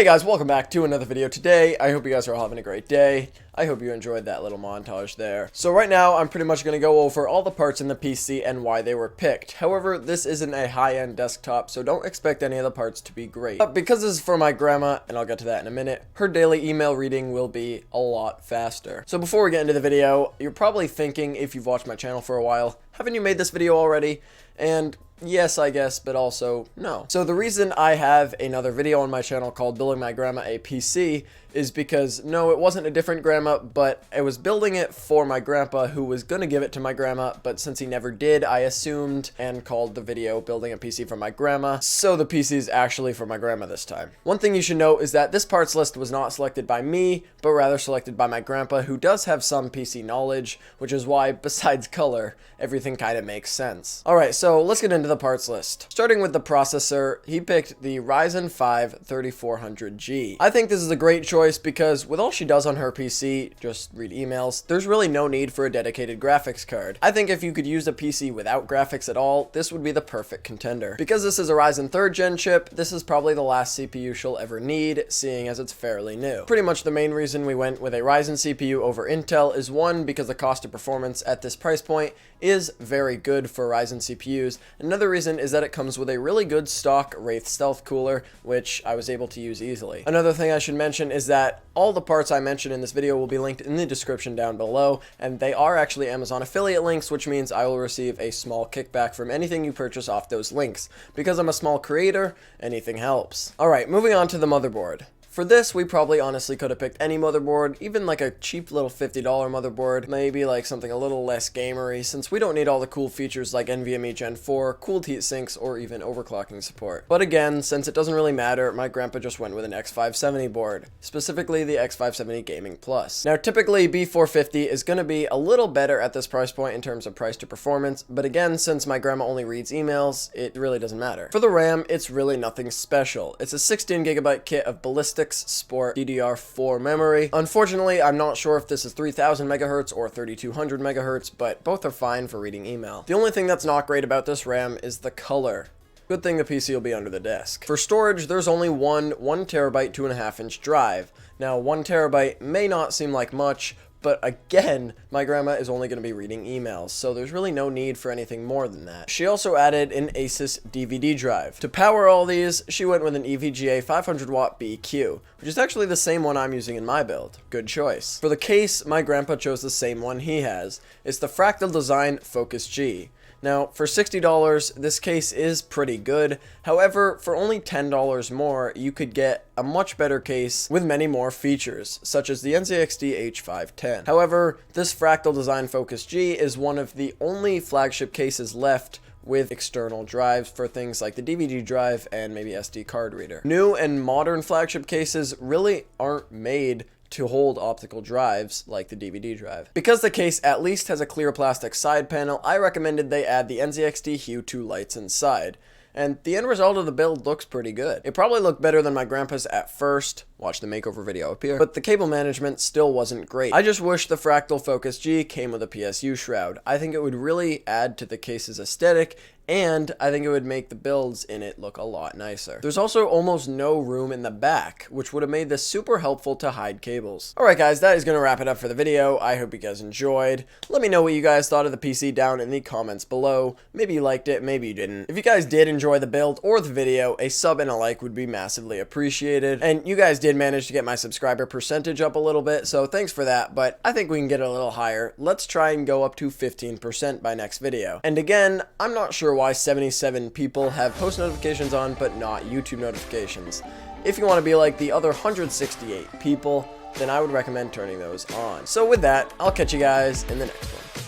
guys, welcome back to another video today. I hope you guys are all having a great day. I hope you enjoyed that little montage there. So right now, I'm pretty much going to go over all the parts in the PC and why they were picked. However, this isn't a high-end desktop, so don't expect any of the parts to be great. But because this is for my grandma, and I'll get to that in a minute, her daily email reading will be a lot faster. So before we get into the video, you're probably thinking, if you've watched my channel for a while, haven't you made this video already? And yes, I guess, but also no. So the reason I have another video on my channel called Building My Grandma a PC is because, no, it wasn't a different grandma, but I was building it for my grandpa who was gonna give it to my grandma, but since he never did, I assumed and called the video Building a PC for my grandma, so the PC is actually for my grandma this time. One thing you should know is that this parts list was not selected by me, but rather selected by my grandpa, who does have some PC knowledge, which is why, besides color, everything kind of makes sense. Alright, so let's get into the parts list. Starting with the processor, he picked the Ryzen 5 3400G. I think this is a great choice because with all she does on her PC, just read emails, there's really no need for a dedicated graphics card. I think if you could use a PC without graphics at all, this would be the perfect contender. Because this is a Ryzen 3rd gen chip, this is probably the last CPU she'll ever need, seeing as it's fairly new. Pretty much the main reason we went with a Ryzen CPU over Intel is one, because the cost of performance at this price point is very good for Ryzen CPUs. Another reason is that it comes with a really good stock Wraith Stealth cooler, which I was able to use easily. Another thing I should mention is that all the parts I mentioned in this video will be linked in the description down below, and they are actually Amazon affiliate links, which means I will receive a small kickback from anything you purchase off those links. Because I'm a small creator, anything helps. Alright, moving on to the motherboard. For this, we probably honestly could have picked any motherboard, even like a cheap little $50 motherboard, maybe like something a little less gamery, since we don't need all the cool features like NVMe Gen 4, cooled heat sinks, or even overclocking support. But again, since it doesn't really matter, my grandpa just went with an X570 board, specifically the X570 Gaming Plus. Now typically B450 is going to be a little better at this price point in terms of price to performance, but again, since my grandma only reads emails, it really doesn't matter. For the RAM, it's really nothing special. It's a 16GB kit of Ballistix Sport DDR4 memory. Unfortunately, I'm not sure if this is 3000 MHz or 3200 MHz, but both are fine for reading email. The only thing that's not great about this RAM is the color. Good thing the PC will be under the desk. For storage, there's only one 1TB 2.5-inch drive. Now, 1TB may not seem like much, but again, my grandma is only going to be reading emails, so there's really no need for anything more than that. She also added an Asus DVD drive. To power all these, she went with an EVGA 500 Watt BQ, which is actually the same one I'm using in my build. Good choice. For the case, my grandpa chose the same one he has. It's the Fractal Design Focus G. Now, for $60, this case is pretty good. However, for only $10 more, you could get a much better case with many more features, such as the NZXT H510. However, this Fractal Design Focus G is one of the only flagship cases left with external drives for things like the DVD drive and maybe SD card reader. New and modern flagship cases really aren't made to hold optical drives like the DVD drive. Because the case at least has a clear plastic side panel, I recommended they add the NZXT Hue 2 lights inside. And the end result of the build looks pretty good. It probably looked better than my grandpa's at first, watch the makeover video up here, but the cable management still wasn't great. I just wish the Fractal Focus G came with a PSU shroud. I think it would really add to the case's aesthetic, and I think it would make the builds in it look a lot nicer. There's also almost no room in the back, which would have made this super helpful to hide cables. Alright guys, that is going to wrap it up for the video. I hope you guys enjoyed. Let me know what you guys thought of the PC down in the comments below. Maybe you liked it, maybe you didn't. If you guys did enjoy the build or the video, a sub and a like would be massively appreciated. And you guys did manage to get my subscriber percentage up a little bit, so thanks for that, but I think we can get it a little higher. Let's try and go up to 15% by next video. And again, I'm not sure why 77 people have post notifications on but not YouTube notifications. If you want to be like the other 168 people, then I would recommend turning those on. So with that, I'll catch you guys in the next one.